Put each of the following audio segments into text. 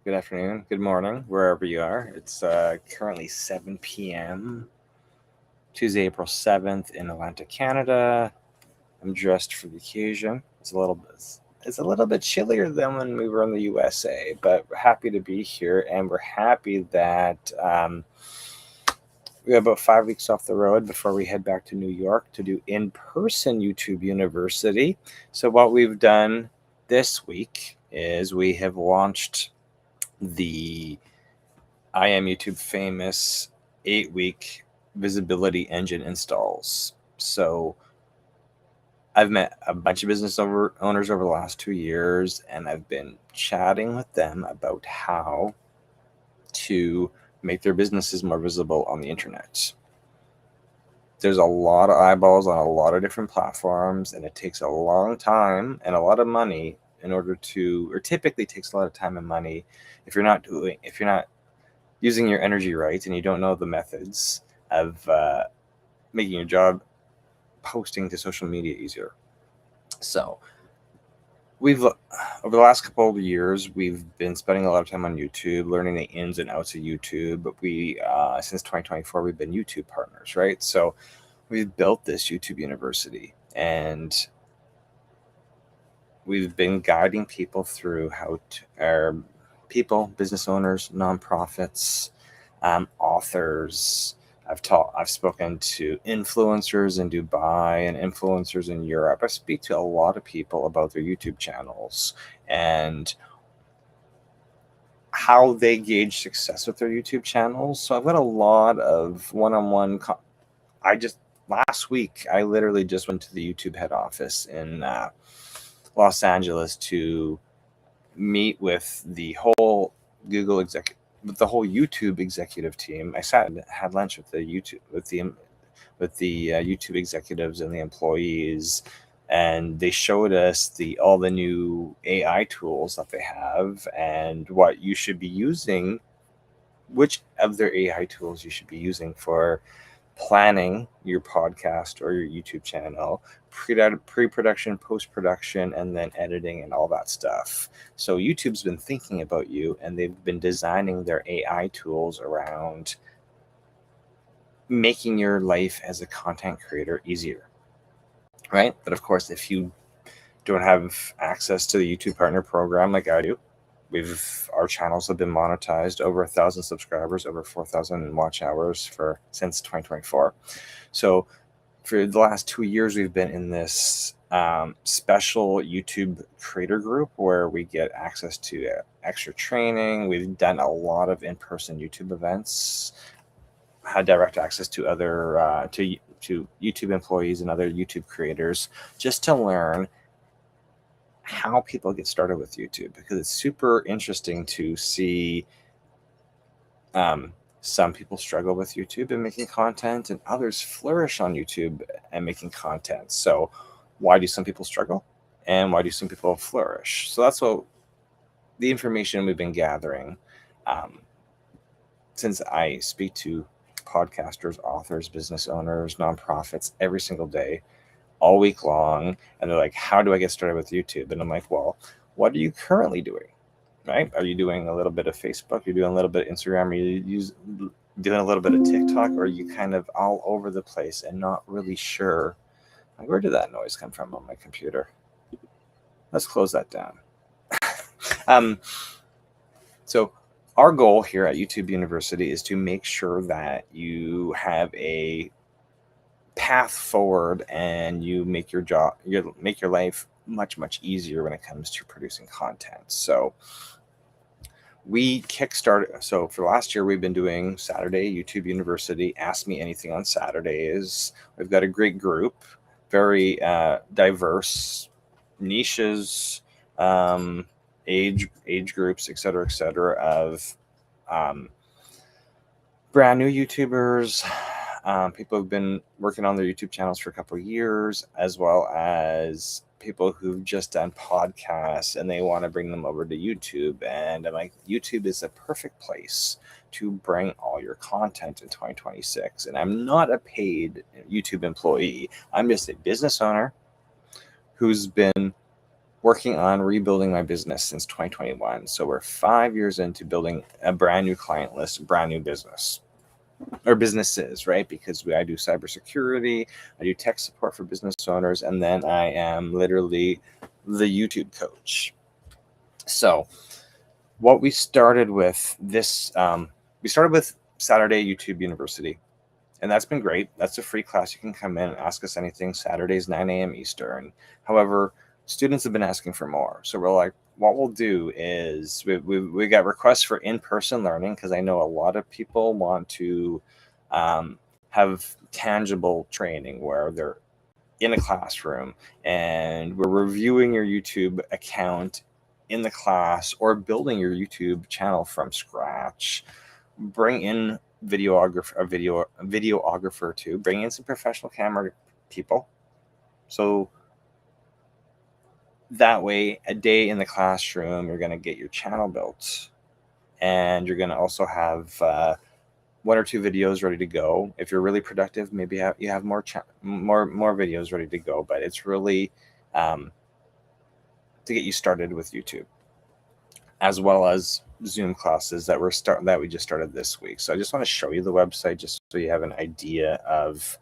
good afternoon, good morning, wherever you are. It's currently 7 p.m., Tuesday, April 7th in Atlanta, Canada. I'm dressed for the occasion. It's a little bit chillier than when we were in the USA, but we're happy to be here, and we're happy that we have about 5 weeks off the road before we head back to New York to do in-person YouTube University. So what we've done this week is we have launched the I am YouTube famous 8 week visibility engine installs. So I've met a bunch of owners over the last 2 years, and I've been chatting with them about how to make their businesses more visible on the internet. There's a lot of eyeballs on a lot of different platforms, and it takes a long time and a lot of money in order to, or typically takes a lot of time and money if you're not using your energy right and you don't know the methods of making your job posting to social media easier. So we've over the last couple of years we've been spending a lot of time on YouTube, learning the ins and outs of YouTube. But we since 2024 we've been YouTube partners, right? So we've built this YouTube University, and we've been guiding people through business owners, nonprofits, authors. I've spoken to influencers in Dubai and influencers in Europe. I speak to a lot of people about their YouTube channels and how they gauge success with their YouTube channels. So I've got a lot of one-on-one. I just Last week I literally just went to the YouTube head office in Los Angeles to meet with the whole Google exec with the whole YouTube executive team. I sat and had lunch with the YouTube executives and the employees, and they showed us all the new AI tools that they have and what you should be using, which of their AI tools you should be using for planning your podcast or your YouTube channel, pre-production, post-production, and then editing and all that stuff. So YouTube's been thinking about you, and they've been designing their AI tools around making your life as a content creator easier, right? But of course, if you don't have access to the YouTube Partner Program like I do, our channels have been monetized, over 1,000 subscribers, over 4,000 watch hours for since 2024. So for the last 2 years, we've been in this special YouTube creator group where we get access to extra training. We've done a lot of in-person YouTube events, had direct access to other to YouTube employees and other YouTube creators, just to learn how people get started with YouTube, because it's super interesting to see some people struggle with YouTube and making content, and others flourish on YouTube and making content. So why do some people struggle and why do some people flourish? So that's what the information we've been gathering, um, since I speak to podcasters, authors, business owners, nonprofits every single day, all week long, and they're like, how do I get started with YouTube? And I'm like, well, what are you currently doing? Right? Are you doing a little bit of Facebook? You're doing a little bit of Instagram? Are you doing a little bit of TikTok? Or are you kind of all over the place and not really sure? Like, where did that noise come from on my computer? Let's close that down. um, so our goal here at YouTube University is to make sure that you have a path forward and you make make your life much easier when it comes to producing content. So we kickstarted. So for last year, we've been doing Saturday YouTube University, Ask Me Anything on Saturdays. We've got a great group, very diverse niches, um, age groups, et cetera, of um, brand new YouTubers, people who've been working on their YouTube channels for a couple of years, as well as people who've just done podcasts and they want to bring them over to YouTube. And I'm like, YouTube is a perfect place to bring all your content in 2026. And I'm not a paid YouTube employee. I'm just a business owner who's been working on rebuilding my business since 2021. So we're 5 years into building a brand new client list, brand new business or businesses, right? Because I do cybersecurity, I do tech support for business owners, and then I am literally the YouTube coach. So what we started with we started with Saturday YouTube University, and that's been great. That's a free class. You can come in and ask us anything. Saturdays, 9 a.m. Eastern. However, students have been asking for more. So we're like, what we'll do is we got requests for in-person learning, because I know a lot of people want to have tangible training where they're in a classroom and we're reviewing your YouTube account in the class, or building your YouTube channel from scratch. Bring in videographer too. Bring in some professional camera people. So that way, a day in the classroom, you're going to get your channel built, and you're going to also have one or two videos ready to go. If you're really productive, maybe you have more videos ready to go. But it's really to get you started with YouTube, as well as Zoom classes that we just started this week. So I just want to show you the website just so you have an idea of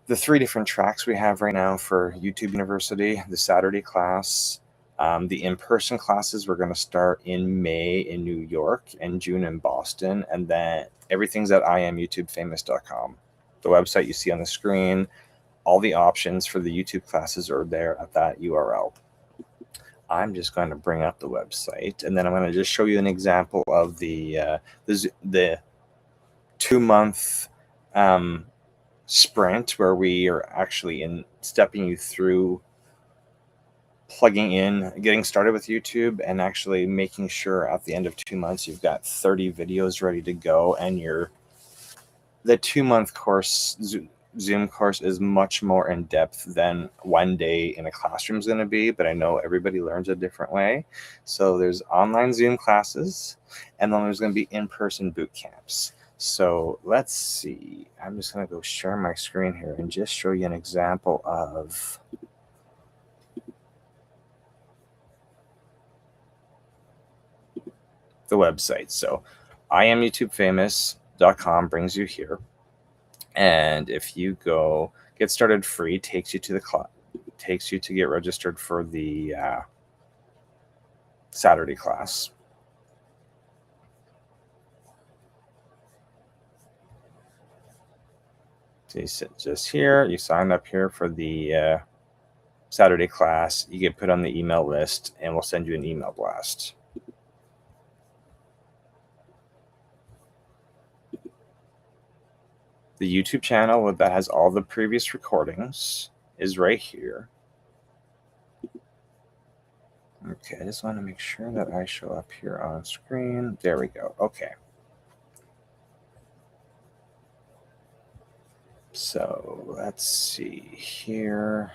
the 3 different tracks we have right now for YouTube University. The Saturday class, the in-person classes, we're going to start in May in New York and June in Boston, and then everything's at IamYouTubeFamous.com. The website you see on the screen, all the options for the YouTube classes are there at that URL. I'm just going to bring up the website, and then I'm going to just show you an example of the 2-month sprint, where we are actually stepping you through plugging in, getting started with YouTube, and actually making sure at the end of 2 months you've got 30 videos ready to go. And the 2-month course, Zoom course, is much more in depth than 1 day in a classroom is going to be, but I know everybody learns a different way. So there's online Zoom classes, and then there's going to be in-person boot camps. So let's see. I'm just going to go share my screen here and just show you an example of the website. So IamYouTubeFamous.com brings you here. And if you go get started free, takes you to the class, takes you to get registered for the Saturday class. So you sit just here, you sign up here for the Saturday class, you get put on the email list, and we'll send you an email blast. The YouTube channel that has all the previous recordings is right here. Okay, I just want to make sure that I show up here on screen. There we go. Okay. So let's see here.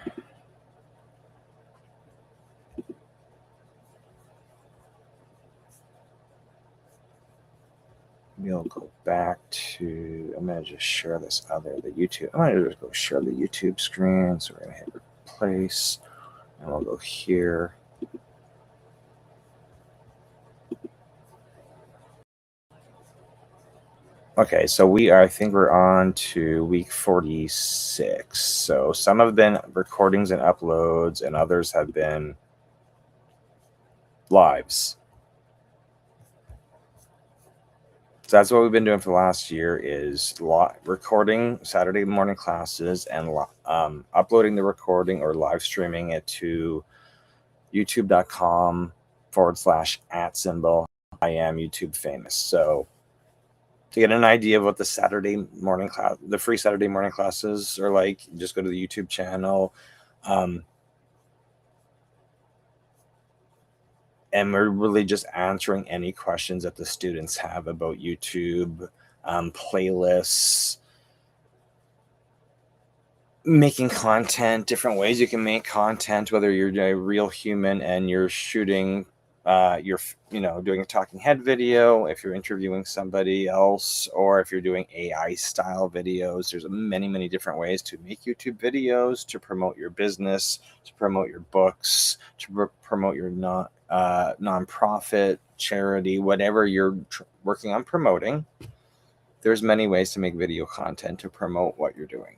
We'll go back to, I'm going to just share the YouTube. I'm going to just go share the YouTube screen. So we're going to hit replace, and we'll go here. Okay, so I think we're on to week 46. So some have been recordings and uploads, and others have been lives. So that's what we've been doing for the last year, is recording Saturday morning classes and uploading the recording or live streaming it to youtube.com/@ I am YouTube famous. So to get an idea of what the Saturday morning class, the free Saturday morning classes are like, just go to the YouTube channel. And we're really just answering any questions that the students have about YouTube, playlists, making content, different ways you can make content, whether you're a real human and you're shooting you're doing a talking head video, if you're interviewing somebody else, or if you're doing AI style videos. There's many different ways to make YouTube videos, to promote your business, to promote your books, to promote your nonprofit, charity, whatever you're working on promoting. There's many ways to make video content to promote what you're doing.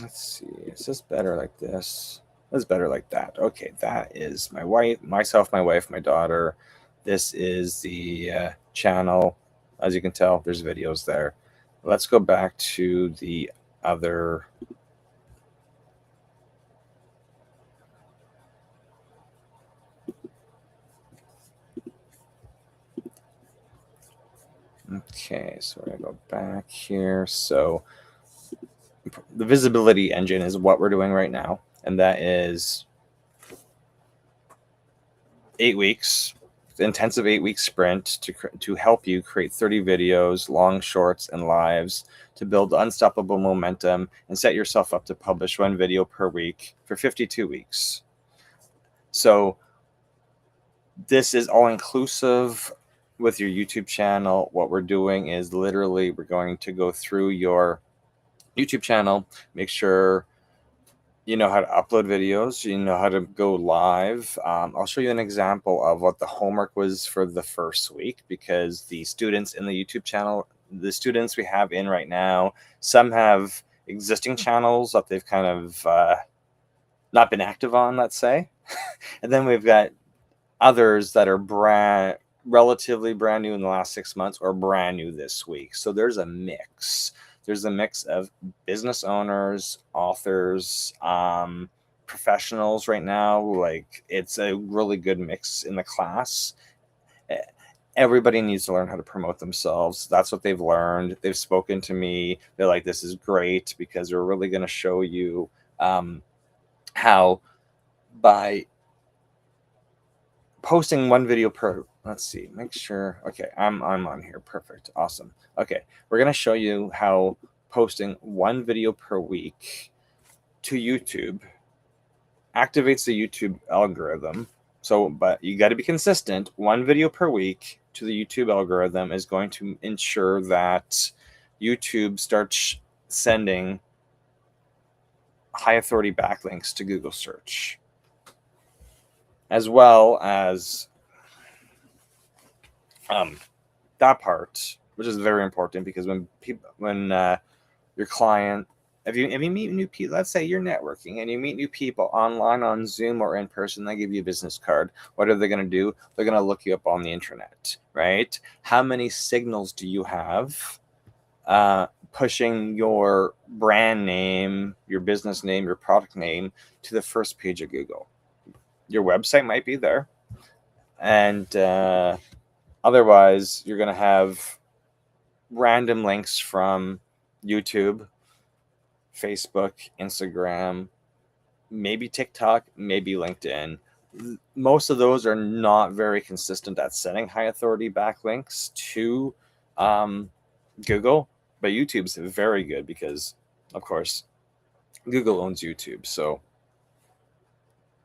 Let's see, is this better like this? That's better like that. Okay, that is my wife, my daughter. This is the channel. As you can tell, there's videos there. Let's go back to the other. Okay, so we're gonna go back here. So the visibility engine is what we're doing right now, and that is 8 weeks, intensive 8-week sprint to help you create 30 videos, long shorts, and lives to build unstoppable momentum and set yourself up to publish 1 video per week for 52 weeks. So this is all inclusive with your YouTube channel. What we're doing is literally we're going to go through your YouTube channel, make sure you know how to upload videos, you know how to go live. I'll show you an example of what the homework was for the first week, because the students in the YouTube channel, the students we have in right now, some have existing channels that they've kind of not been active on, let's say. And then we've got others that are relatively brand new in the last 6 months or brand new this week. So there's a mix. There's a mix of business owners, authors, professionals right now. Like, it's a really good mix in the class. Everybody needs to learn how to promote themselves. That's what they've learned. They've spoken to me. They're like, this is great because we're really going to show you how by posting 1 video per, let's see, make sure, okay, I'm on here, perfect, awesome. Okay, we're gonna show you how posting 1 video per week to YouTube activates the YouTube algorithm. So, but you got to be consistent. 1 video per week to the YouTube algorithm is going to ensure that YouTube starts sending high authority backlinks to Google search, as well as that part, which is very important, because when your client, if you meet new people, let's say you're networking and you meet new people online, on Zoom or in person, they give you a business card. What are they going to do? They're going to look you up on the internet, right? How many signals do you have pushing your brand name, your business name, your product name to the first page of Google? Your website might be there, and otherwise you're going to have random links from YouTube, Facebook, Instagram, maybe TikTok, maybe LinkedIn. Most of those are not very consistent at setting high authority backlinks to Google, but YouTube's very good because, of course, Google owns YouTube. So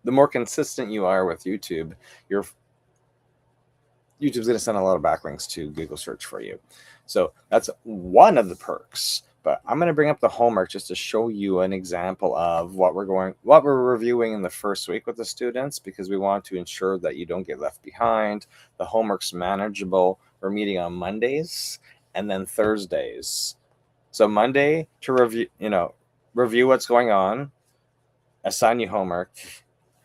the more consistent you are with YouTube, YouTube's going to send a lot of backlinks to Google search for you. So that's one of the perks. But I'm going to bring up the homework just to show you an example of what we're reviewing in the first week with the students, because we want to ensure that you don't get left behind. The homework's manageable. We're meeting on Mondays and then Thursdays. So Monday to review what's going on, assign you homework,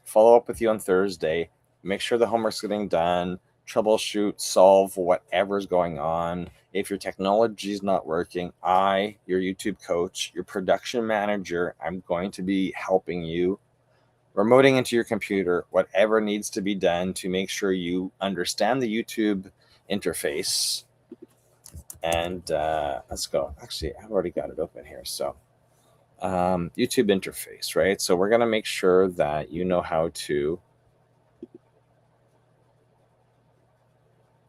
follow up with you on Thursday, make sure the homework's getting done, troubleshoot, solve whatever's going on. If your technology is not working, your YouTube coach, your production manager, I'm going to be helping you, remoting into your computer, whatever needs to be done to make sure you understand the YouTube interface. And let's go. Actually, I've already got it open here. So YouTube interface, right? So we're going to make sure that you know how to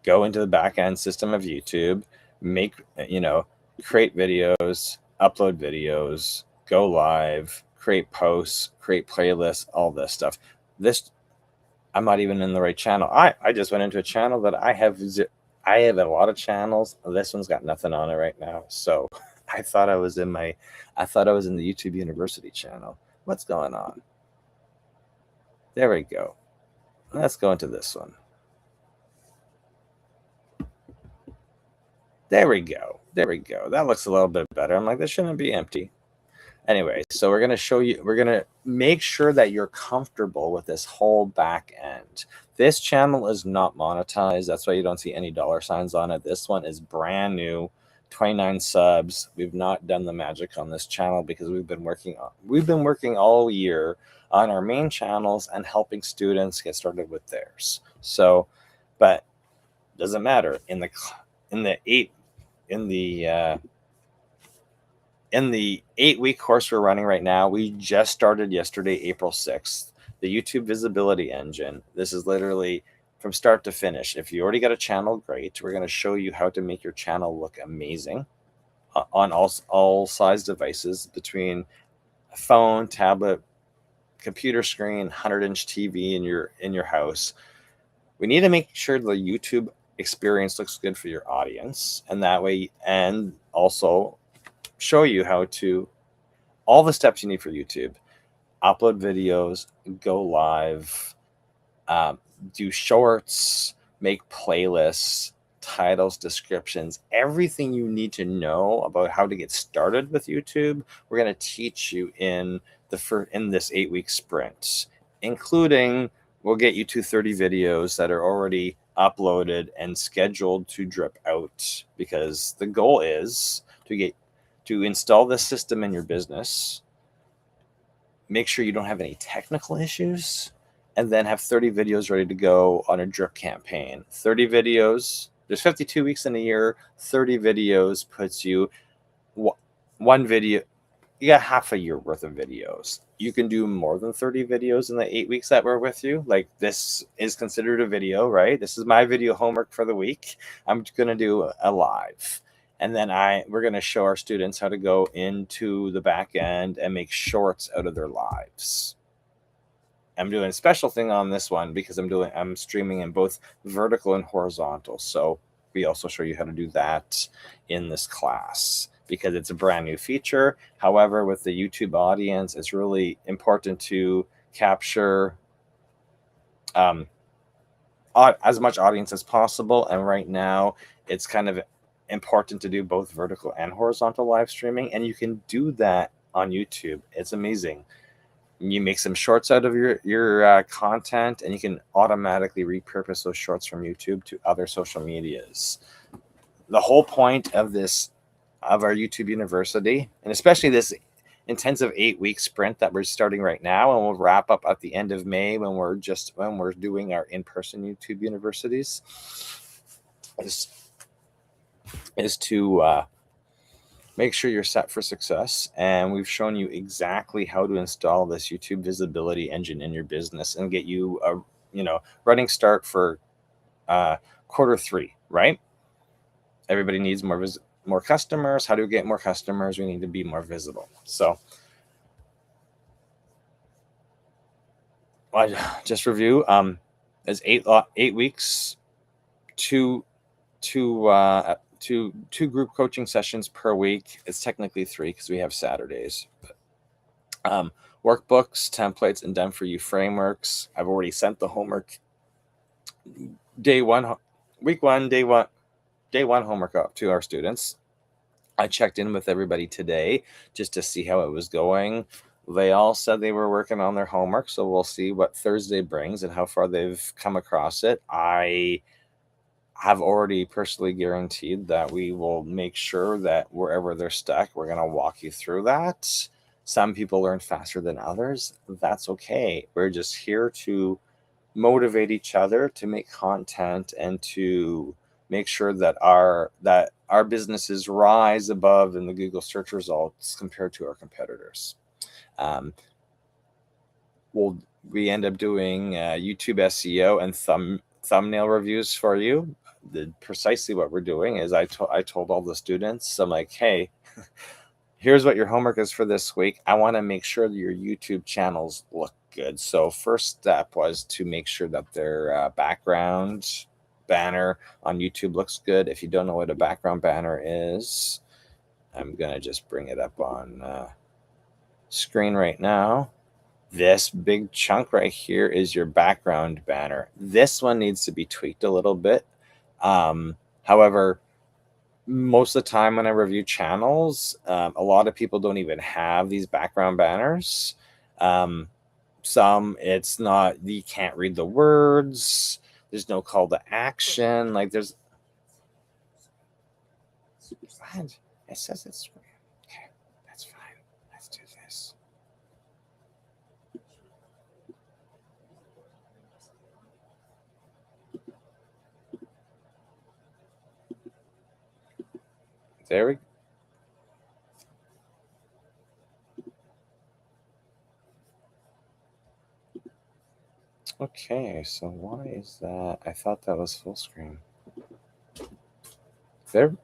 go into the back-end system of YouTube, create videos, upload videos, go live, create posts, create playlists, all this stuff. This, I'm not even in the right channel. I just went into a channel that I have a lot of channels. This one's got nothing on it right now. So I thought I was in the YouTube University channel. What's going on? There we go. Let's go into this one. There we go. That looks a little bit better. I'm like, this shouldn't be empty. Anyway, so we're going to make sure that you're comfortable with this whole back end. This channel is not monetized. That's why you don't see any dollar signs on it. This one is brand new, 29 subs. We've not done the magic on this channel because we've been working all year on our main channels and helping students get started with theirs. So, but doesn't matter. In the 8-week course we're running right now, we just started yesterday, April 6th, the YouTube Visibility Engine. This is literally from start to finish. If you already got a channel, great. We're going to show you how to make your channel look amazing on all size devices, between a phone, tablet, computer screen, 100-inch TV in your house. We need to make sure the YouTube experience looks good for your audience, and that way, and also show you how to, all the steps you need for YouTube: upload videos, go live, do shorts, make playlists, titles, descriptions, everything you need to know about how to get started with YouTube. We're going to teach you in this 8-week sprint, including, we'll get you to 30 videos that are already uploaded and scheduled to drip out, because the goal is to install this system in your business, make sure you don't have any technical issues, and then have 30 videos ready to go on a drip campaign. 30 videos, there's 52 weeks in a year. 30 videos puts you one video. You got half a year worth of videos. You can do more than 30 videos in the 8 weeks that we're with you. Like, this is considered a video, right? This is my video homework for the week. I'm going to do a live. And then we're going to show our students how to go into the back end and make shorts out of their lives. I'm doing a special thing on this one because I'm streaming in both vertical and horizontal. So we also show you how to do that in this class because it's a brand new feature. However, with the YouTube audience, it's really important to capture as much audience as possible. And right now, it's kind of important to do both vertical and horizontal live streaming, and you can do that on YouTube. It's amazing. You make some shorts out of your content, and you can automatically repurpose those shorts from YouTube to other social medias. The whole point of our YouTube University, and especially this intensive 8-week sprint that we're starting right now, and we'll wrap up at the end of May when we're doing our in-person YouTube universities, is to make sure you're set for success. And we've shown you exactly how to install this YouTube Visibility Engine in your business and get you a running start for Q3, right? Everybody needs more customers. How do we get more customers? We need to be more visible. So I just review. It's 8 weeks, two group coaching sessions per week. It's technically 3 because we have Saturdays. But, workbooks, templates, and done for you frameworks. I've already sent the homework. Day one homework up to our students. I checked in with everybody today just to see how it was going. They all said they were working on their homework, so we'll see what Thursday brings and how far they've come across it. I have already personally guaranteed that we will make sure that wherever they're stuck, we're going to walk you through that. Some people learn faster than others. That's okay. We're just here to motivate each other to make content and to make sure that our businesses rise above in the Google search results compared to our competitors. We end up doing YouTube SEO and thumbnail reviews for you. Precisely what we're doing is I told all the students, I'm like, hey, here's what your homework is for this week. I want to make sure that your YouTube channels look good. So first step was to make sure that their background banner on YouTube looks good. If you don't know what a background banner is, I'm going to just bring it up on screen right now. This big chunk right here is your background banner. This one needs to be tweaked a little bit. However, most of the time when I review channels, a lot of people don't even have these background banners. Some, it's not, you can't read the words. There's no call to action. Like there's, it says it's, okay, that's fine. Let's do this. There we go. Okay, so why is that? I thought that was full screen. There.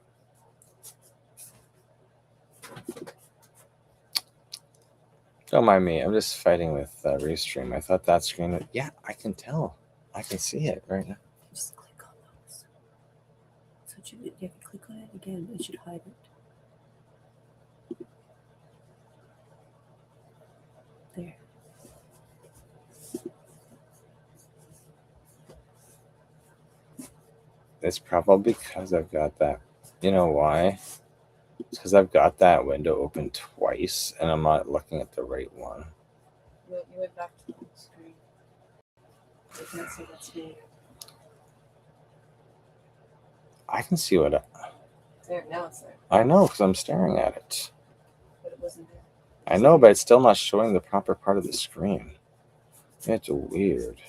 Don't mind me. I'm just fighting with Restream. I thought that screen. Yeah, I can tell. I can see it right now. Just click on those. So you have to click on it again. It should hide it. There. It's probably because I've got that. You know why? It's because I've got that window open twice and I'm not looking at the right one. You went back to the screen. You can't see that's me. I can see what. There, now it's there. I know because I'm staring at it. But it wasn't there. I know, but it's still not showing the proper part of the screen. It's weird.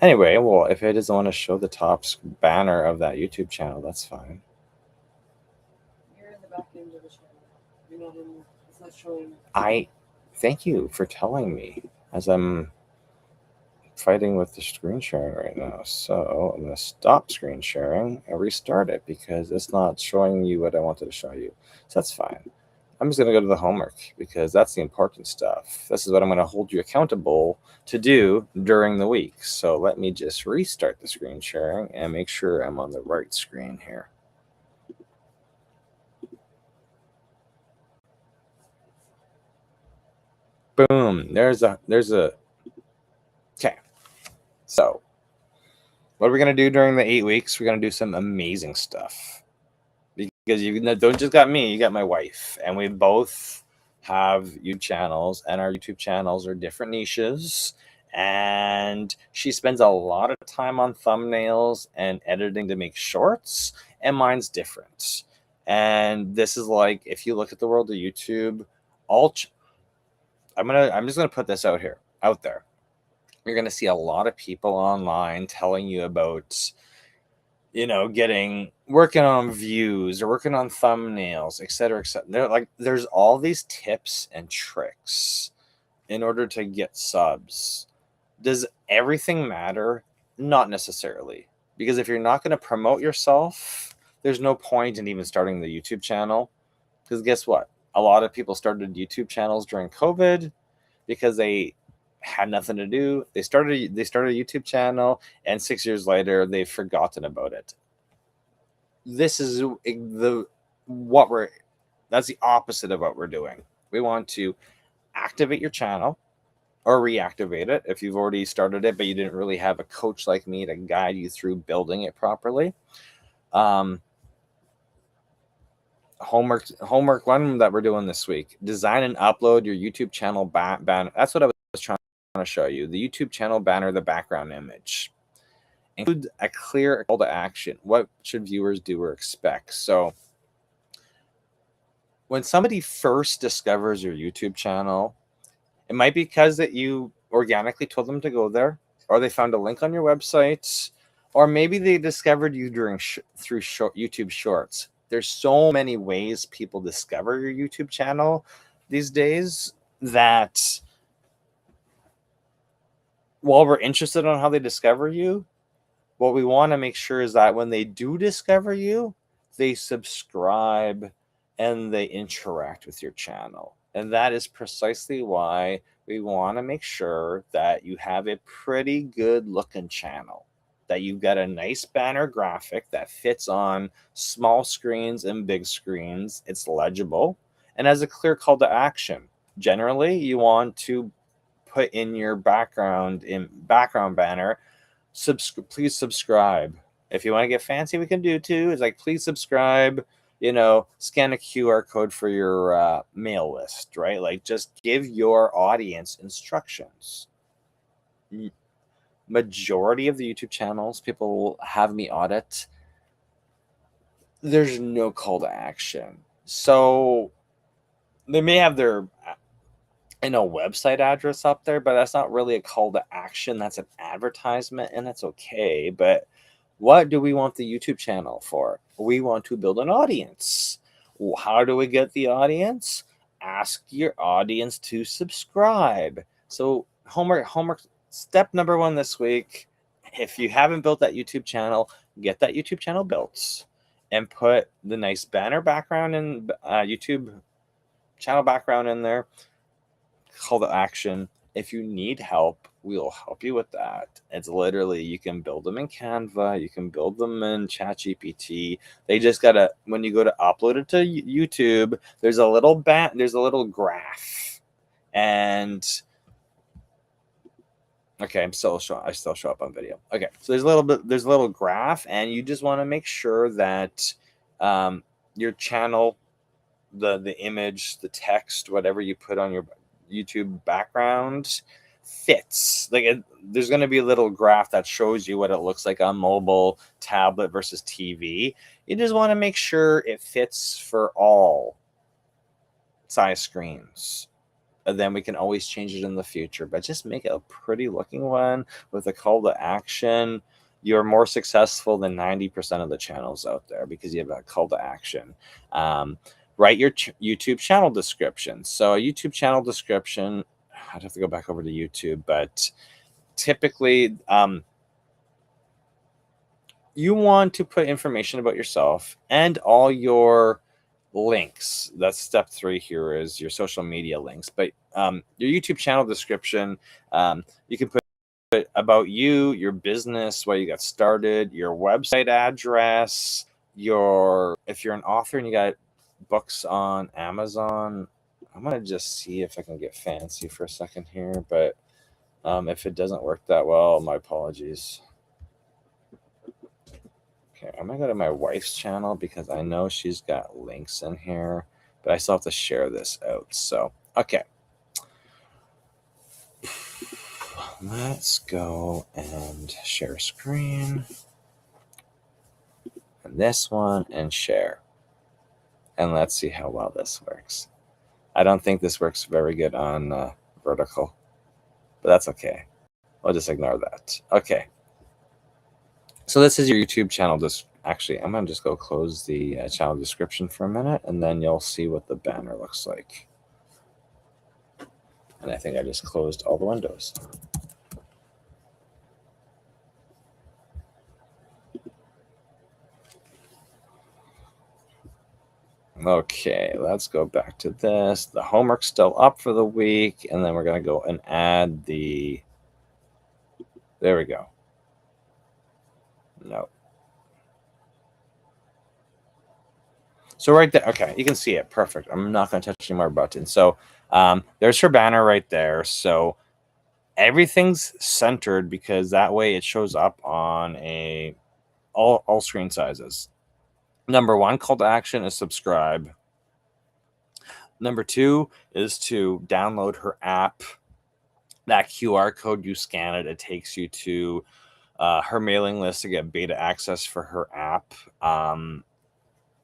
Anyway, well, if it doesn't want to show the top banner of that YouTube channel, that's fine. You're in the back end of the channel. You're not in. It's not showing. Thank you for telling me as I'm fighting with the screen sharing right now. So I'm going to stop screen sharing and restart it because it's not showing you what I wanted to show you. So that's fine. I'm just going to go to the homework because that's the important stuff. This is what I'm going to hold you accountable to do during the week. So let me just restart the screen sharing and make sure I'm on the right screen here. Boom. There's a, okay. So what are we going to do during the 8 weeks? We're going to do some amazing stuff. Because you don't just got me, you got my wife, and we both have YouTube channels, and our YouTube channels are different niches. And she spends a lot of time on thumbnails and editing to make shorts, and mine's different. And this is like, if you look at the world of YouTube, I'm just gonna put this out there. You're gonna see a lot of people online telling you about, working on views or working on thumbnails, et cetera, et cetera. There's all these tips and tricks in order to get subs. Does everything matter? Not necessarily. Because if you're not going to promote yourself, there's no point in even starting the YouTube channel. Because guess what? A lot of people started YouTube channels during COVID because they had nothing to do. They started a YouTube channel, and 6 years later, they've forgotten about it. This is that's the opposite of what we're doing. We want to activate your channel or reactivate it if you've already started it, but you didn't really have a coach like me to guide you through building it properly. Homework one that we're doing this week: design and upload your YouTube channel banner. That's what I was trying to show you. The YouTube channel banner, the background image. Include a clear call to action. What should viewers do or expect? So when somebody first discovers your YouTube channel, it might be because that you organically told them to go there, or they found a link on your website, or maybe they discovered you through YouTube Shorts. There's so many ways people discover your YouTube channel these days that while we're interested on how they discover you, what we want to make sure is that when they do discover you, they subscribe, and they interact with your channel. And that is precisely why we want to make sure that you have a pretty good looking channel, that you've got a nice banner graphic that fits on small screens and big screens. It's legible and has a clear call to action. Generally, you want to put in your background banner, please subscribe. If you want to get fancy, we can do too. It's like, please subscribe, scan a QR code for your mail list, right? Like, just give your audience instructions. Majority of the YouTube channels people will have me audit, there's no call to action. So they may have their website address up there, but that's not really a call to action. That's an advertisement, and that's okay. But what do we want the YouTube channel for? We want to build an audience. How do we get the audience? Ask your audience to subscribe. So homework step number 1 this week, if you haven't built that YouTube channel, get that YouTube channel built and put the nice banner background and YouTube channel background in there. Call to action. If you need help, we'll help you with that. It's literally, you can build them in Canva, you can build them in ChatGPT. They just gotta, when you go to upload it to YouTube, there's a little graph, and okay, I still show up on video. Okay, so there's a little graph, and you just want to make sure that your channel, the image, the text, whatever you put on your YouTube background fits. There's going to be a little graph that shows you what it looks like on mobile, tablet versus TV. You just want to make sure it fits for all size screens. And then we can always change it in the future, but just make it a pretty looking one with a call to action. You're more successful than 90% of the channels out there because you have a call to action. Write your YouTube channel description. So a YouTube channel description, I'd have to go back over to YouTube, but typically you want to put information about yourself and all your links. That's step 3 here, is your social media links. But your YouTube channel description, you can put about you, your business, why you got started, your website address, if you're an author and you got books on Amazon. I'm gonna just see if I can get fancy for a second here, but if it doesn't work that well, my apologies. Okay, I'm gonna go to my wife's channel because I know she's got links in here, but I still have to share this out. So, okay. Let's go and share screen. And this one, and share. And let's see how well this works. I don't think this works very good on vertical, but that's okay. I'll just ignore that. Okay. So this is your YouTube channel. Actually, I'm going to just go close the channel description for a minute, and then you'll see what the banner looks like. And I think I just closed all the windows. Okay, let's go back to this. The homework's still up for the week, and then we're going to go and add there we go. No. So right there, okay, you can see it. Perfect. I'm not going to touch any more buttons. So there's her banner right there. So everything's centered because that way it shows up on all screen sizes. Number 1 call to action is subscribe. Number 2 is to download her app. That QR code, you scan it, it takes you to her mailing list to get beta access for her app.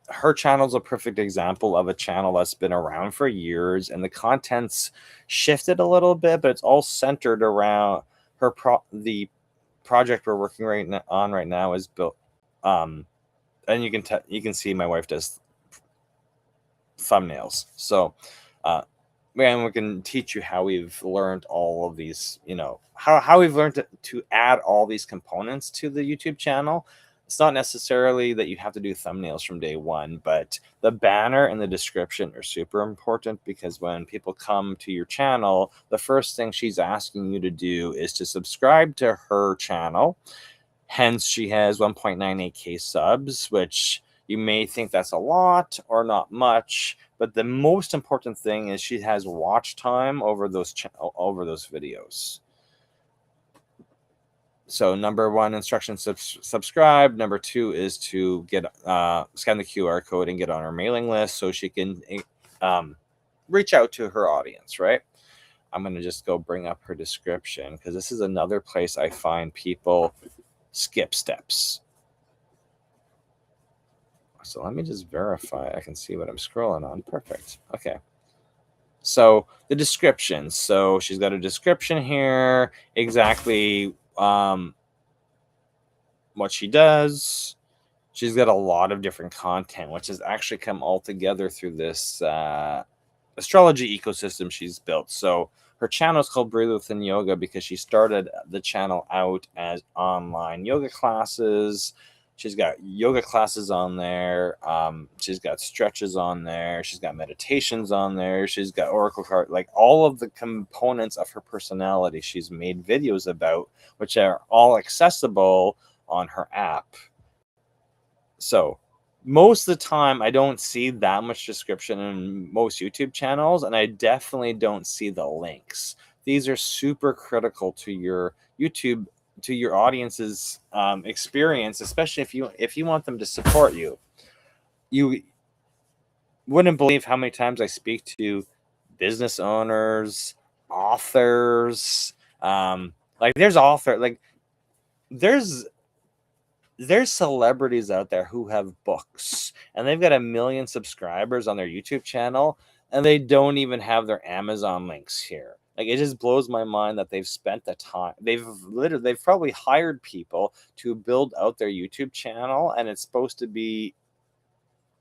Her channel is a perfect example of a channel that's been around for years, and the content's shifted a little bit, but it's all centered around her the project we're working on right now is built. And you can see my wife does thumbnails. So and we can teach you how we've learned all of these, how we've learned to add all these components to the YouTube channel. it's not necessarily that you have to do thumbnails from day one, but the banner and the description are super important, because when people come to your channel, the first thing she's asking you to do is to subscribe to her channel. Hence, she has 1.98K subs, which you may think that's a lot or not much, but the most important thing is she has watch time over those videos. So number one instruction, subscribe. Number two is to get scan the QR code and get on her mailing list so she can reach out to her audience, right? I'm going to just go bring up her description, because this is another place I find people skip steps. So let me just verify I can see what I'm scrolling on. Perfect. Okay. So the description. So she's got a description here, exactly what she does. She's got a lot of different content, which has actually come all together through this astrology ecosystem she's built. So her channel is called Breathe Within Yoga because she started the channel out as online yoga classes. She's got yoga classes on there. She's got stretches on there. She's got meditations on there. She's got oracle card, like all of the components of her personality she's made videos about, which are all accessible on her app. So most of the time, I don't see that much description in most YouTube channels, and I definitely don't see the links. These are super critical to your YouTube, to your audience's experience, especially if you want them to support you. You wouldn't believe how many times I speak to business owners, authors. Like there's celebrities out there who have books and they've got 1 million subscribers on their YouTube channel, and they don't even have their Amazon links here. Like, it just blows my mind that they've spent the time. They've probably hired people to build out their YouTube channel, and it's supposed to be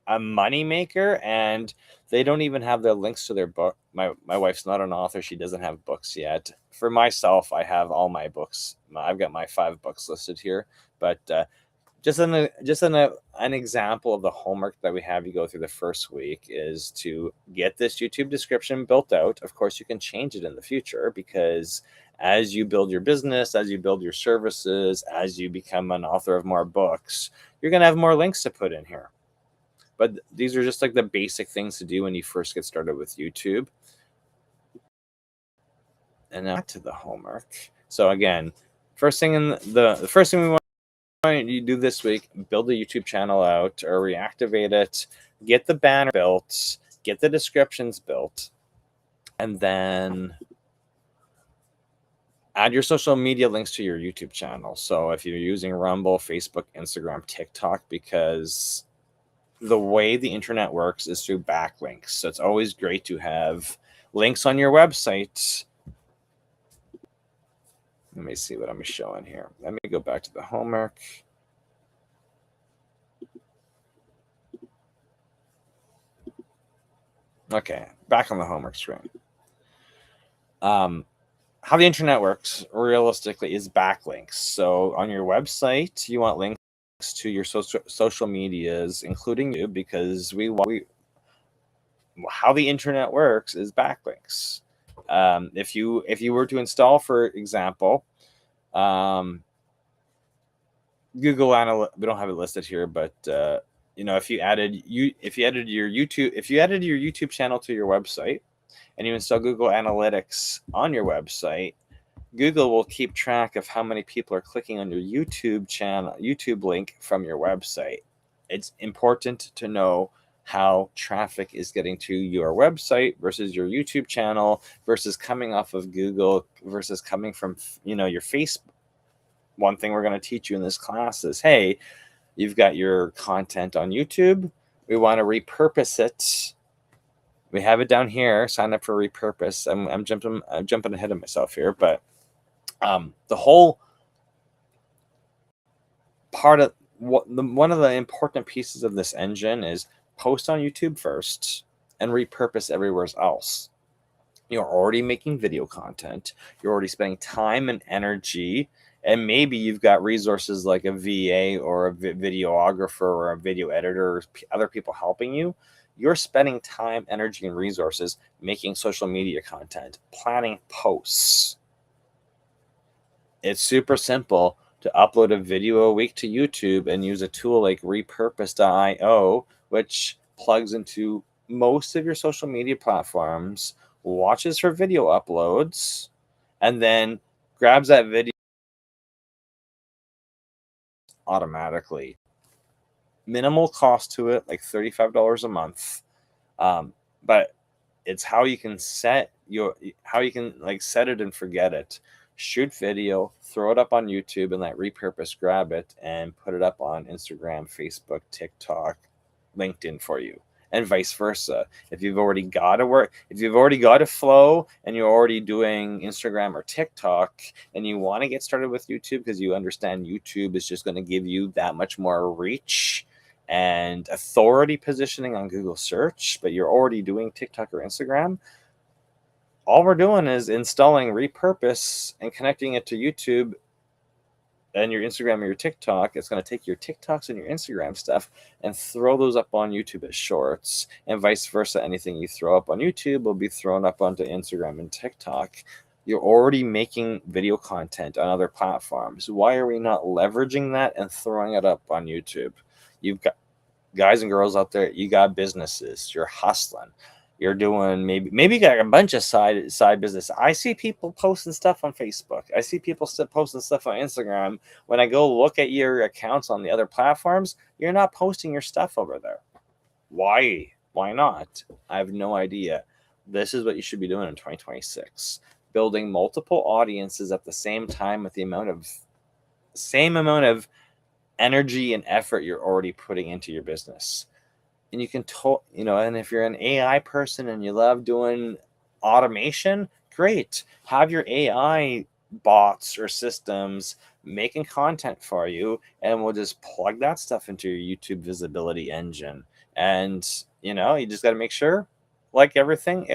a money maker, and they don't even have their links to their book. My wife's not an author. She doesn't have books yet. For myself, I have all my books. I've got my 5 books listed here, but just an example of the homework that we have you go through the first week is to get this YouTube description built out. Of course, you can change it in the future, because as you build your business, as you build your services, as you become an author of more books, you're going to have more links to put in here. But these are just like the basic things to do when you first get started with YouTube. And now to the homework. So again, first thing the first thing we want you do this week, build the YouTube channel out or reactivate it, get the banner built, get the descriptions built, and then add your social media links to your YouTube channel. So if you're using Rumble, Facebook, Instagram, TikTok, because the way the internet works is through backlinks. So it's always great to have links on your website. Let me see what I'm showing here. Let me go back to the homework. Okay, back on the homework screen. How the internet works realistically is backlinks. So on your website, you want links to your social medias, including you, because how the internet works is backlinks. If you were to install, for example, Google Analytics, we don't have it listed here, but if you added your YouTube channel to your website and you install Google Analytics on your website, Google will keep track of how many people are clicking on your YouTube link from your website. It's important to know how traffic is getting to your website versus your YouTube channel versus coming off of Google versus coming from your Facebook. One thing we're going to teach you in this class is, hey, you've got your content on YouTube. We want to repurpose it. We have it down here. Sign up for repurpose. I'm jumping ahead of myself here, but the whole part of one of the important pieces of this engine is post on YouTube first and repurpose everywhere else. You're already making video content. You're already spending time and energy And maybe you've got resources like a VA or a videographer or a video editor or other people helping you. You're spending time, energy, and resources making social media content, planning posts. It's super simple to upload a video a week to YouTube and use a tool like repurpose.io, which plugs into most of your social media platforms, watches for video uploads, and then grabs that video automatically. Minimal cost to it, like $35 a month. But it's how you can set it and forget it. Shoot video, throw it up on YouTube, and let Repurpose grab it and put it up on Instagram, Facebook, TikTok, LinkedIn for you, and vice versa. If you've already got a flow and you're already doing Instagram or TikTok and you want to get started with YouTube because you understand YouTube is just going to give you that much more reach and authority positioning on Google search, but you're already doing TikTok or Instagram, all we're doing is installing Repurpose and connecting it to YouTube and your Instagram or your TikTok. It's going to take your TikToks and your Instagram stuff and throw those up on YouTube as shorts, and vice versa. Anything you throw up on YouTube will be thrown up onto Instagram and TikTok. You're already making video content on other platforms. Why are we not leveraging that and throwing it up on YouTube? You've got guys and girls out there, you got businesses, you're hustling, you're doing maybe you got a bunch of side business. I see people posting stuff on Facebook, I see people posting stuff on Instagram. When I go look at your accounts on the other platforms, you're not posting your stuff over there. Why not? I have no idea. This is what you should be doing in 2026, building multiple audiences at the same time with the same amount of energy and effort you're already putting into your business. And you can and if you're an AI person and you love doing automation, great. Have your AI bots or systems making content for you, and we'll just plug that stuff into your YouTube visibility engine. And you just got to make sure, like everything,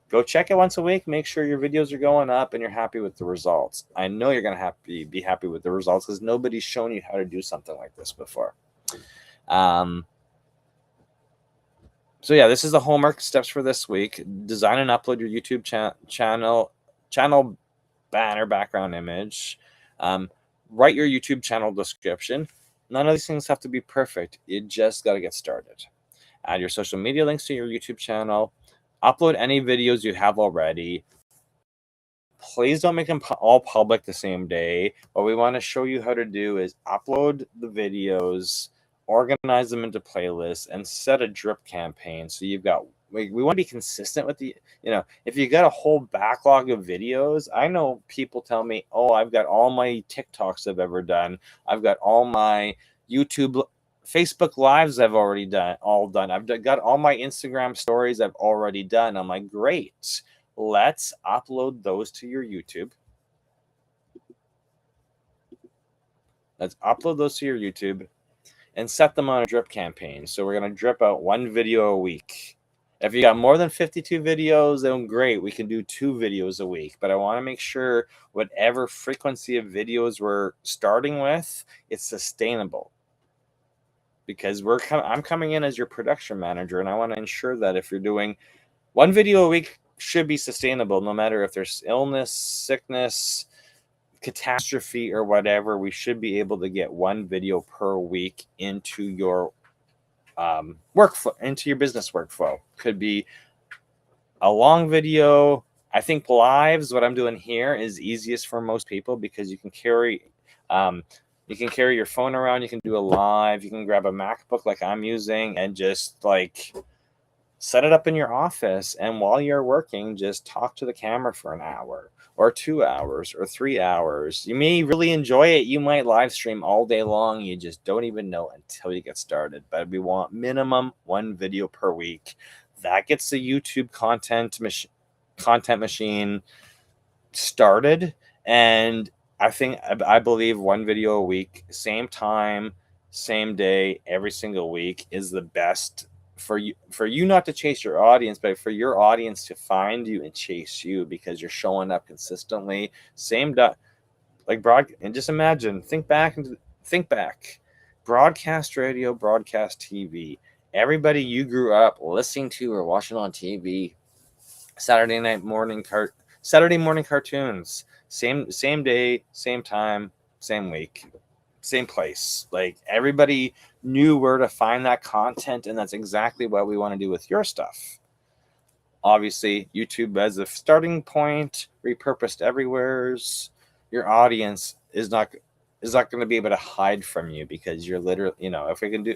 go check it once a week, make sure your videos are going up and you're happy with the results. I know you're going to be happy with the results because nobody's shown you how to do something like this before. So yeah, this is the homework steps for this week. Design and upload your YouTube channel banner background image. Write your YouTube channel description. None of these things have to be perfect. You just got to get started. Add your social media links to your YouTube channel. Upload any videos you have already. Please don't make them all public the same day. What we want to show you how to do is upload the videos, organize them into playlists, and set a drip campaign. So we want to be consistent with if you got a whole backlog of videos. I know people tell me, oh, I've got all my TikToks I've ever done. I've got all my YouTube, Facebook lives I've already done. I've got all my Instagram stories I've already done. I'm like, great. Let's upload those to your YouTube. Let's upload those to your YouTube and set them on a drip campaign. So we're going to drip out one video a week. If you got more than 52 videos, then great. We can do 2 videos a week. But I want to make sure whatever frequency of videos we're starting with, it's sustainable. Because I'm coming in as your production manager, and I want to ensure that if you're doing 1 video a week, should be sustainable, no matter if there's illness, sickness, catastrophe, or whatever. We should be able to get 1 video per week into your workflow, into your business workflow. Could be a long video. I think lives, what I'm doing here, is easiest for most people because you can carry your phone around. You can do a live. You can grab a MacBook like I'm using and just set it up in your office, and while you're working, just talk to the camera for an hour or 2 hours or 3 hours. You may really enjoy it. You might live stream all day long. You just don't even know until you get started. But we want minimum 1 video per week. That gets the YouTube content machine started. And I believe 1 video a week, same time, same day, every single week, is the best for you not to chase your audience, but for your audience to find you and chase you because you're showing up consistently. Same and just imagine, think back, broadcast radio, broadcast TV. Everybody you grew up listening to or watching on TV, Saturday morning cartoons, same day, same time, same week, same place. Like everybody knew where to find that content, and that's exactly what we want to do with your stuff. Obviously, YouTube as a starting point, repurposed everywhere's. Your audience is not going to be able to hide from you, because you're literally, if we can do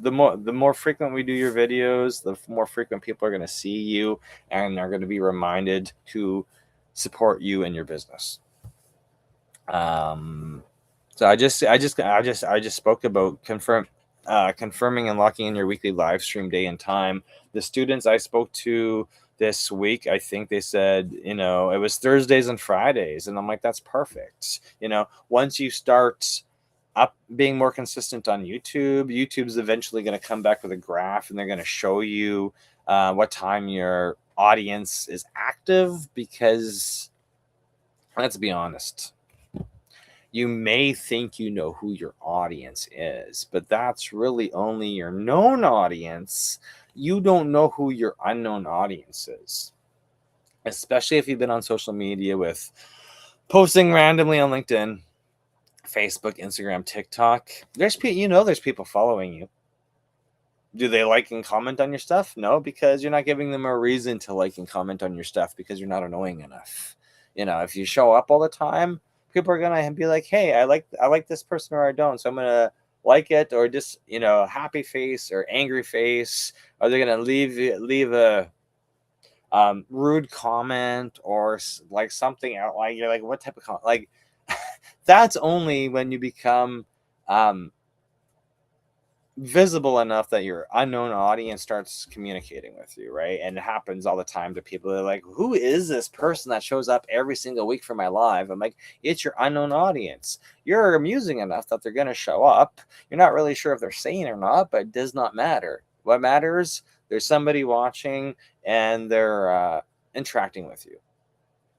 the more frequent we do your videos, the more frequent people are going to see you and are going to be reminded to support you in your business. So I just spoke about confirming and locking in your weekly live stream day and time. The students I spoke to this week, I think they said, it was Thursdays and Fridays, and I'm like, that's perfect. Once you start up being more consistent on YouTube's eventually going to come back with a graph, and they're going to show you what time your audience is active, because let's be honest, you may think you know who your audience is, but that's really only your known audience. You don't know who your unknown audience is, especially if you've been on social media with posting randomly on LinkedIn, Facebook, Instagram, TikTok. There's people following you. Do they like and comment on your stuff? No, because you're not giving them a reason to like and comment on your stuff, because you're not annoying enough. If you show up all the time, people are gonna be like, hey, I like this person, or I don't, so I'm gonna like it, or just happy face or angry face. Are they gonna leave a rude comment, or like something out, like you're like, what type of comment? Like that's only when you become visible enough that your unknown audience starts communicating with you, right? And it happens all the time to people. They're like, who is this person that shows up every single week for my live? I'm like, it's your unknown audience. You're amusing enough that they're going to show up. You're not really sure if they're saying or not, but it does not matter. What matters, there's somebody watching, and they're interacting with you.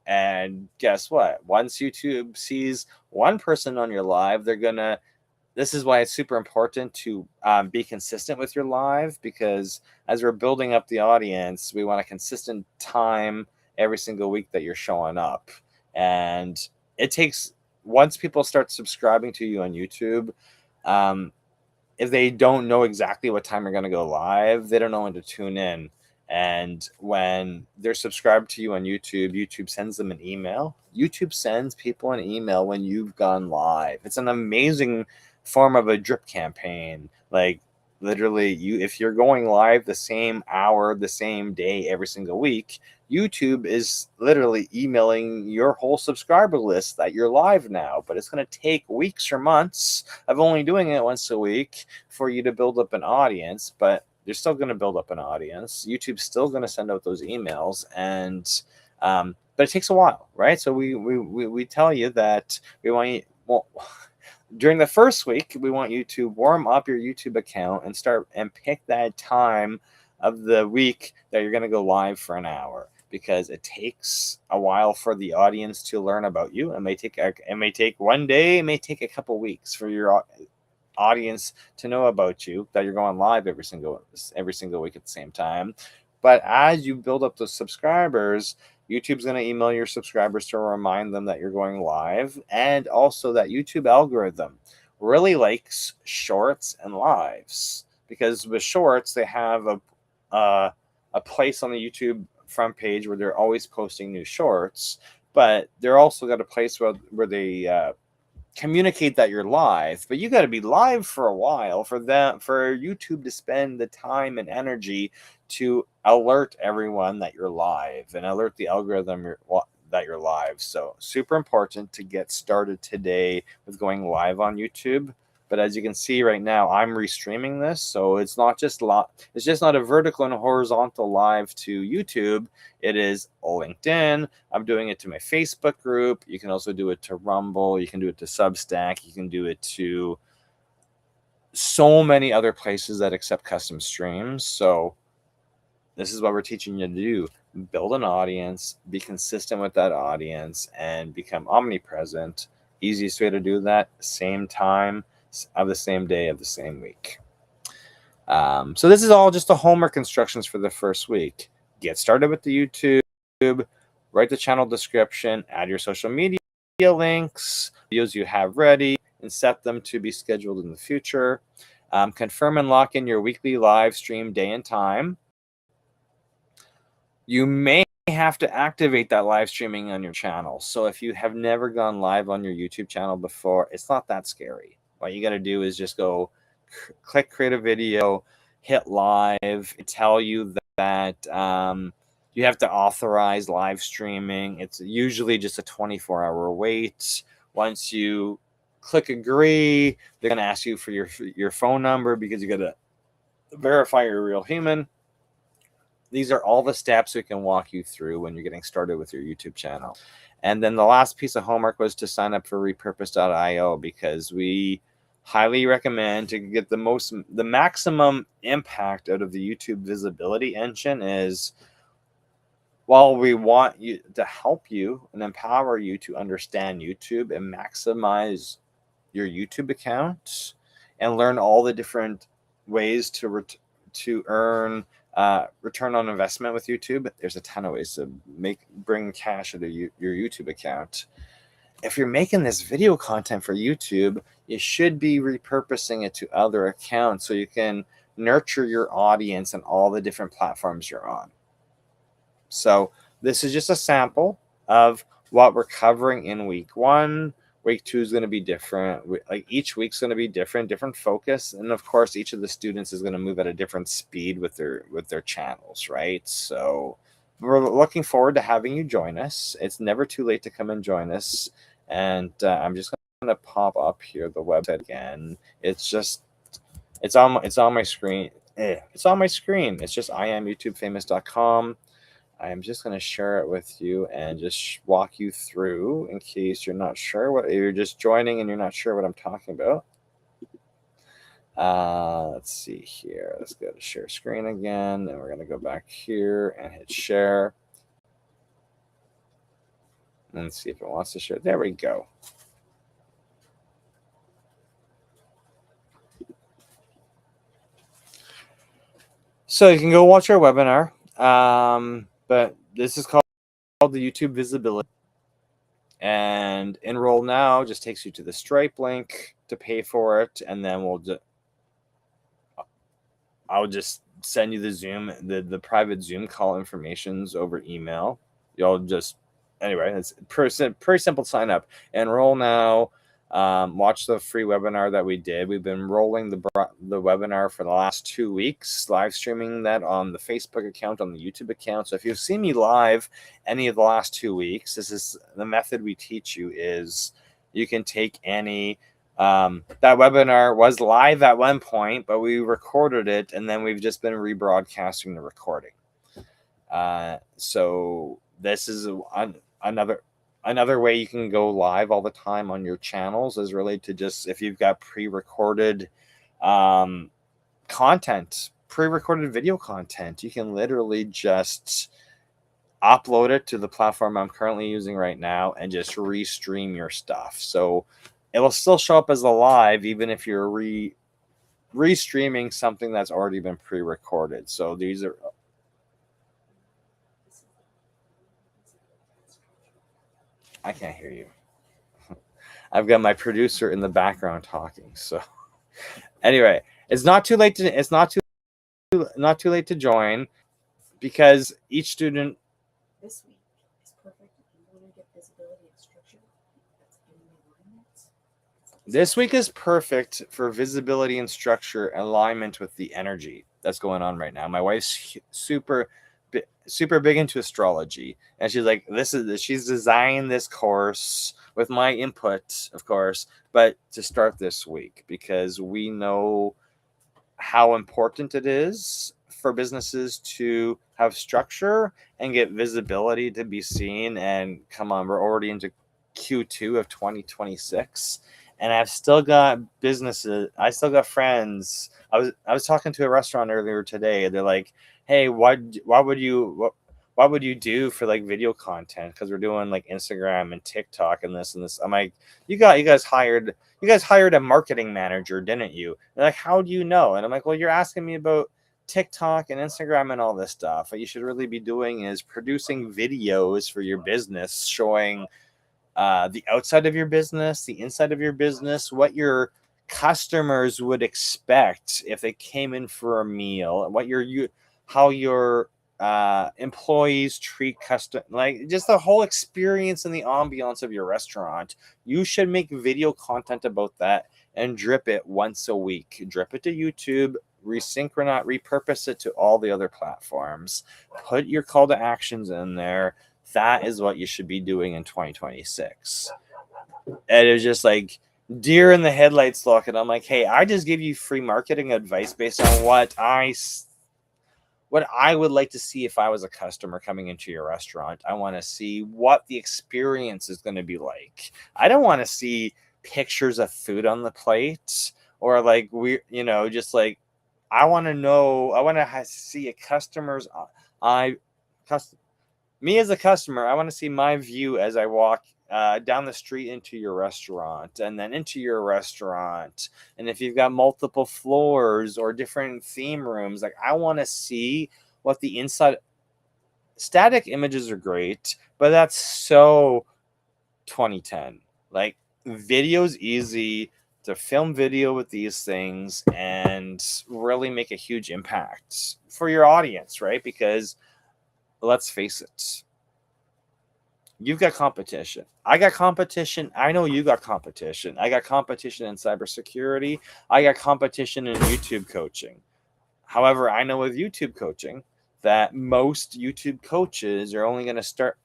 And guess what? Once YouTube sees one person on your live, this is why it's super important to be consistent with your live, because as we're building up the audience, we want a consistent time every single week that you're showing up. And it takes, once people start subscribing to you on YouTube, if they don't know exactly what time you're going to go live, they don't know when to tune in. And when they're subscribed to you on YouTube, YouTube sends them an email. YouTube sends people an email when you've gone live. It's an amazing form of a drip campaign. Like literally, if you're going live the same hour, the same day, every single week, YouTube is literally emailing your whole subscriber list that you're live now. But it's going to take weeks or months of only doing it once a week for you to build up an audience. But you're still going to build up an audience. YouTube's still going to send out those emails, and but it takes a while, right? So we tell you that we want you, well, during the first week, we want you to warm up your YouTube account and start and pick that time of the week that you're going to go live for an hour, because it takes a while for the audience to learn about you. It may take one day, it may take a couple weeks for your audience to know about you, that you're going live every single week at the same time. But as you build up those subscribers, YouTube's going to email your subscribers to remind them that you're going live, and also that YouTube algorithm really likes shorts and lives, because with shorts they have a place on the YouTube front page where they're always posting new shorts, but they're also got a place where they communicate that you're live. But you got to be live for a while for YouTube to spend the time and energy to alert everyone that you're live and alert the algorithm that you're live. So super important to get started today with going live on YouTube. But as you can see right now, I'm restreaming this, so it's just not a vertical and horizontal live to YouTube. It is LinkedIn. I'm doing it to my Facebook group. You can also do it to Rumble. You can do it to Substack. You can do it to so many other places that accept custom streams. So this is what we're teaching you to do. build an audience, be consistent with that audience, and become omnipresent. Easiest way to do that, same time of the same day of the same week. So this is all just the homework instructions for the first week. Get started with the YouTube, write the channel description, add your social media links, videos you have ready, and set them to be scheduled in the future. Confirm and lock in your weekly live stream day and time. You may have to activate that live streaming on your channel. So if you have never gone live on your YouTube channel before, it's not that scary. What you got to do is just go click create a video, hit live, tell you that you have to authorize live streaming. It's usually just a 24-hour wait. Once you click agree, they're going to ask you for your phone number because you got to verify you're a real human. These are all the steps we can walk you through when you're getting started with your YouTube channel. And then the last piece of homework was to sign up for repurpose.io, because we highly recommend, to get the maximum impact out of the YouTube visibility engine, is while we want you to help you and empower you to understand YouTube and maximize your YouTube account and learn all the different ways to earn return on investment with YouTube. There's a ton of ways to bring cash into your YouTube account. If you're making this video content for YouTube, you should be repurposing it to other accounts so you can nurture your audience on all the different platforms you're on. So this is just a sample of what we're covering in week 1. Week 2 is going to be different. Like each week's going to be different focus, and of course, each of the students is going to move at a different speed with their channels, right? So we're looking forward to having you join us. It's never too late to come and join us. And I'm just going to pop up here the website again. It's on my screen. It's on my screen. It's just IamYouTubeFamous.com. I'm just going to share it with you and just walk you through in case you're not sure what you're just joining and you're not sure what I'm talking about. Let's see here. Let's go to share screen again. And we're going to go back here and hit share. And let's see if it wants to share. There we go. So you can go watch our webinar. But this is called the YouTube Visibility. And enroll now just takes you to the Stripe link to pay for it. And then I'll just send you the Zoom, the private Zoom call informations over email. You'll just, anyway, it's pretty simple to sign up. Enroll now. Watch the free webinar that we did. We've been rolling the webinar for the last 2 weeks, live streaming that on the Facebook account, on the YouTube account. So if you've seen me live any of the last 2 weeks, this is the method we teach you. Is you can take any that webinar was live at one point, but we recorded it, and then we've just been rebroadcasting the recording. So this is another way you can go live all the time on your channels, is related to just if you've got pre-recorded content, pre-recorded video content, you can literally just upload it to the platform I'm currently using right now and just restream your stuff. So it will still show up as a live, even if you're restreaming something that's already been pre-recorded. So these are... I can't hear you. I've got my producer in the background talking. So anyway, it's not too late to join, because each student This week is perfect if you want to get visibility and structure. This week is perfect for visibility and structure, alignment with the energy that's going on right now. My wife's super big into astrology, and she's like, she's designed this course with my input, of course, but to start this week, because we know how important it is for businesses to have structure and get visibility to be seen. And come on, we're already into Q2 of 2026, and I've still got businesses. I still got friends. I was talking to a restaurant earlier today. They're like, "Hey, why would you what would you do for like video content? Because we're doing like Instagram and TikTok and this and this. I'm like, you guys hired a marketing manager, didn't you? They're like, how do you know? And I'm like, well, you're asking me about TikTok and Instagram and all this stuff. What you should really be doing is producing videos for your business, showing the outside of your business, the inside of your business, what your customers would expect if they came in for a meal, how your employees treat like just the whole experience and the ambiance of your restaurant. You should make video content about that and drip it once a week. Drip it to YouTube, repurpose it to all the other platforms. Put your call to actions in there. That is what you should be doing in 2026. And it was just like deer in the headlights look. And I'm like, hey, I just give you free marketing advice based on what I would like to see if I was a customer coming into your restaurant. I want to see what the experience is going to be like. I don't want to see pictures of food on the plate or like just like I want to see a customer's me as a customer. I want to see my view as I walk down the street into your restaurant and then into your restaurant. And if you've got multiple floors or different theme rooms, like I want to see what the inside. Static images are great, but that's so 2010. Like video's easy to film video with these things and really make a huge impact for your audience, right? Because let's face it, you've got competition. I got competition. I know you got competition. I got competition in cybersecurity. I got competition in YouTube coaching. However, I know with YouTube coaching that most YouTube coaches are only going to start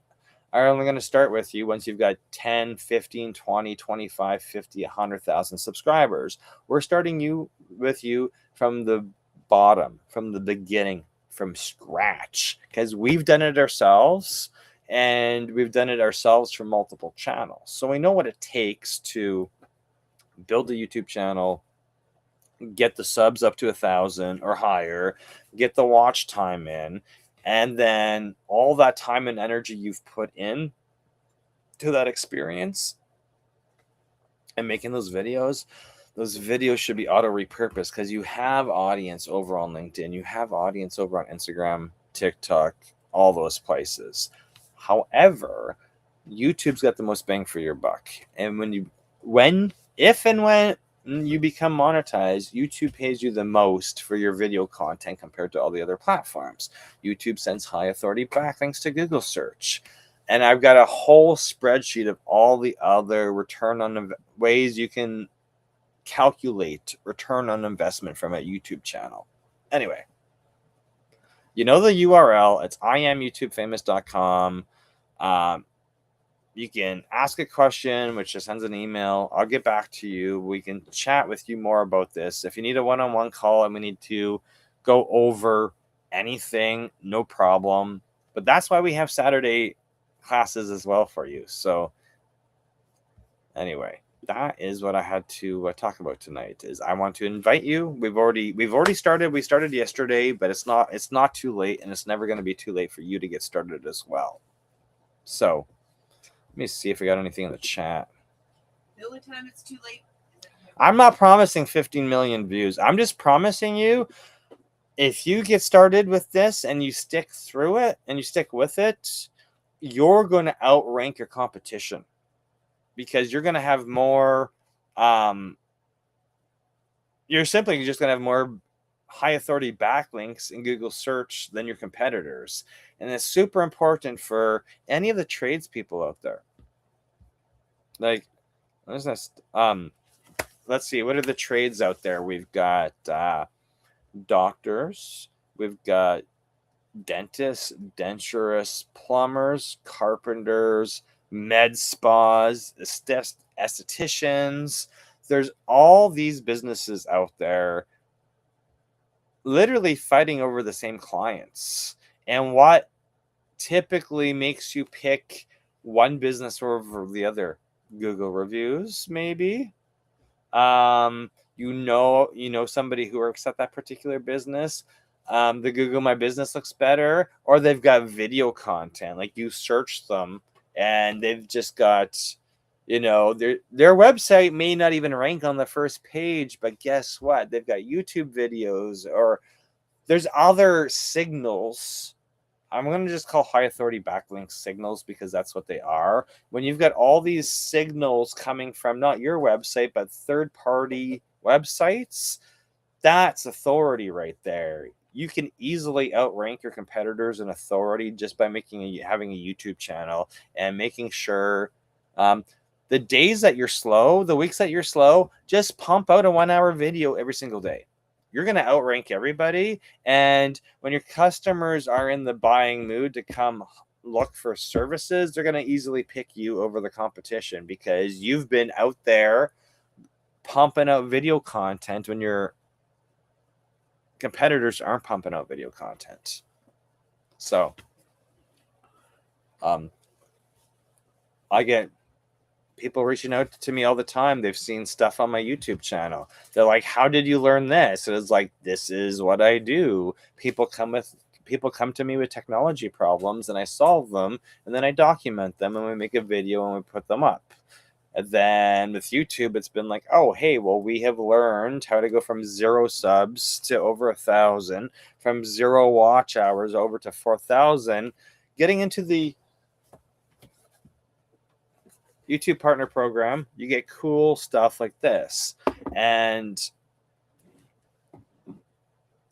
with you once you've got 10, 15, 20, 25, 50, 100,000 subscribers. We're starting with you from the bottom, from the beginning, from scratch, because we've done it ourselves and we've done it ourselves for multiple channels. So we know what it takes to build a YouTube channel, get the subs up to 1,000 or higher, get the watch time in, and then all that time and energy you've put in to that experience and making those videos should be auto repurposed because you have audience over on LinkedIn, you have audience over on Instagram, TikTok, all those places. However, YouTube's got the most bang for your buck. And when you become monetized, YouTube pays you the most for your video content compared to all the other platforms. YouTube sends high authority backlinks to Google search. And I've got a whole spreadsheet of all the other ways you can calculate return on investment from a YouTube channel. Anyway, you know the URL. It's IamYouTubeFamous.com. You can ask a question, which just sends an email. I'll get back to you. We can chat with you more about this. If you need a one-on-one call and we need to go over anything, no problem. But that's why we have Saturday classes as well for you. So anyway, that is what I had to talk about tonight. Is I want to invite you. We've already started. We started yesterday, but it's not too late, and it's never going to be too late for you to get started as well. So let me see if we got anything in the chat. The only time it's too late. I'm not promising 15 million views. I'm just promising you, if you get started with this and you stick through it and you stick with it, you're going to outrank your competition because you're going to have more. You're simply just going to have more high authority backlinks in Google search than your competitors. And it's super important for any of the tradespeople out there. Like, let's see, what are the trades out there? We've got doctors, we've got dentists, denturists, plumbers, carpenters, med spas, estheticians. There's all these businesses out there literally fighting over the same clients. And what typically makes you pick one business over the other? Google reviews, maybe. You know somebody who works at that particular business. the Google My Business looks better, or they've got video content. Like you search them and they've just got, their website may not even rank on the first page, but guess what? They've got YouTube videos, or there's other signals. I'm going to just call high authority backlink signals because that's what they are. When you've got all these signals coming from not your website, but third party websites, that's authority right there. You can easily outrank your competitors in authority just by having a YouTube channel and making sure the days that you're slow, the weeks that you're slow, just pump out a 1-hour video every single day. You're going to outrank everybody. And when your customers are in the buying mood to come look for services, they're going to easily pick you over the competition because you've been out there pumping out video content when your competitors aren't pumping out video content. So I get people reaching out to me all the time. They've seen stuff on my YouTube channel. They're like, how did you learn this? And it's like, this is what I do. People come to me with technology problems and I solve them, and then I document them and we make a video and we put them up. And then with YouTube, it's been like, oh, hey, well, we have learned how to go from 0 subs to over 1,000, from 0 watch hours over to 4,000, getting into the YouTube partner program. You get cool stuff like this. And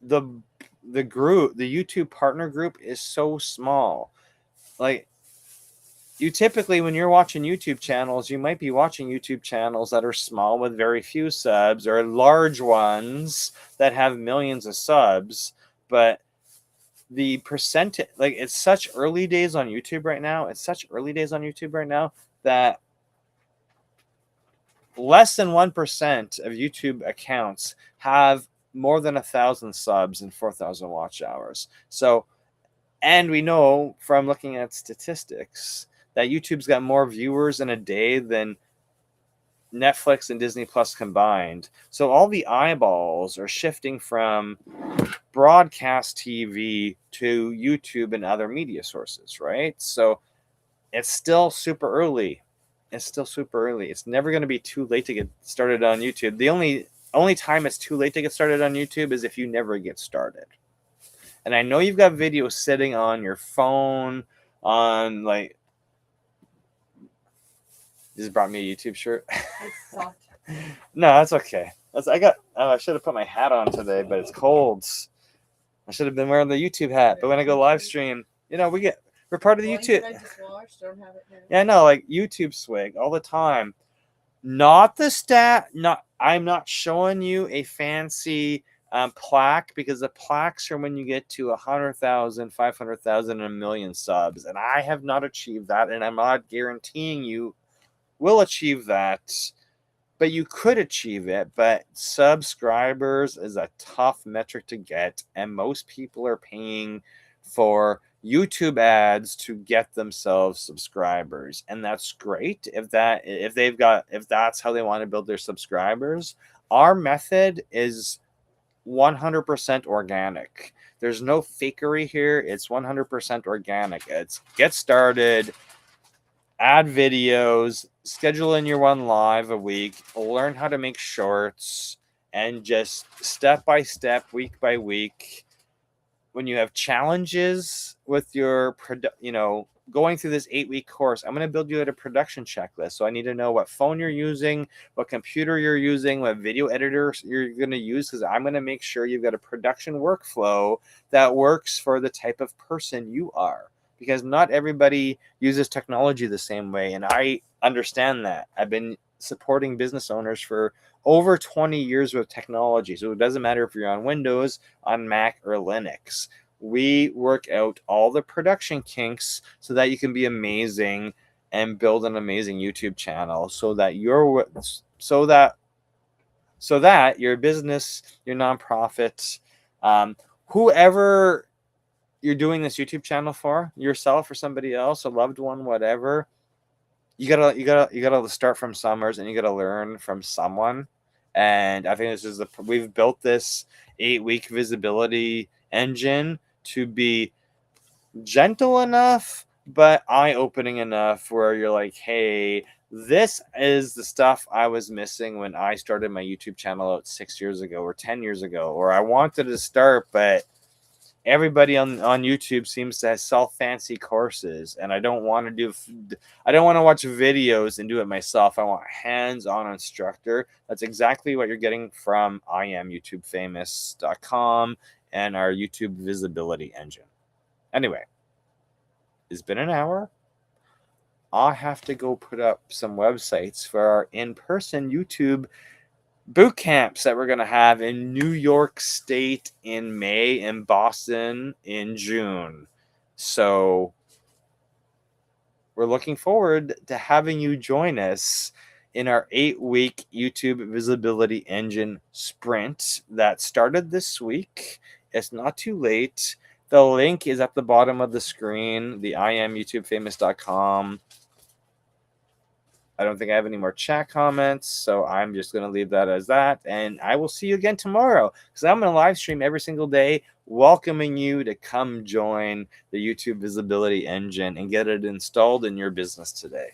the YouTube partner group is so small. Like, you typically, when you're watching YouTube channels, you might be watching YouTube channels that are small with very few subs, or large ones that have millions of subs. But the percentage, like, it's such early days on YouTube right now. That less than 1% of YouTube accounts have more than 1,000 subs and 4,000 watch hours. So, and we know from looking at statistics that YouTube's got more viewers in a day than Netflix and Disney Plus combined. So all the eyeballs are shifting from broadcast TV to YouTube and other media sources, right? So it's still super early. It's never going to be too late to get started on YouTube. The only time it's too late to get started on YouTube is if you never get started. And I know you've got videos sitting on your phone, on like. You just brought me a YouTube shirt. No, that's okay. I should have put my hat on today, but it's cold. I should have been wearing the YouTube hat. But when I go live stream, we're part of the YouTube. I just washed, don't have it now. Yeah, no, like YouTube swag all the time. Not the stat. I'm not showing you a fancy plaque, because the plaques are when you get to 100,000, 500,000, and 1 million subs, and I have not achieved that, and I'm not guaranteeing you will achieve that, but you could achieve it. But subscribers is a tough metric to get, and most people are paying for YouTube ads to get themselves subscribers, and that's great if that's how they want to build their subscribers. Our method is 100% organic. There's no fakery here. It's 100% organic. It's get started, add videos, schedule in your 1 live a week, learn how to make shorts, and just step by step, week by week. When you have challenges with your going through this 8-week course, I'm going to build you out a production checklist. So I need to know what phone you're using, what computer you're using, what video editor you're going to use, because I'm going to make sure you've got a production workflow that works for the type of person you are. Because not everybody uses technology the same way, and I understand that. I've been supporting business owners for over 20 years with technology, so it doesn't matter if you're on Windows, on Mac, or Linux. We work out all the production kinks so that you can be amazing and build an amazing YouTube channel, so that your business, your nonprofit, whoever you're doing this YouTube channel for, yourself or somebody else, a loved one, whatever, you gotta start from somewhere, and you gotta learn from someone. And I think we've built this 8-week visibility engine to be gentle enough but eye-opening enough where you're like, hey, this is the stuff I was missing when I started my YouTube channel out 6 years ago or 10 years ago, or I wanted to start, but everybody on YouTube seems to sell fancy courses, and I don't want to watch videos and do it myself. I want a hands-on instructor. That's exactly what you're getting from IamYouTubeFamous.com and our YouTube visibility engine. Anyway, it's been an hour. I'll have to go put up some websites for our in-person YouTube boot camps that we're going to have in New York State in May and Boston in June. So we're looking forward to having you join us in our 8-week YouTube Visibility Engine sprint that started this week. It's not too late. The link is at the bottom of the screen, the IamYouTubeFamous.com. I don't think I have any more chat comments, so I'm just going to leave that as that. And I will see you again tomorrow, because I'm going to live stream every single day, welcoming you to come join the YouTube Visibility Engine and get it installed in your business today.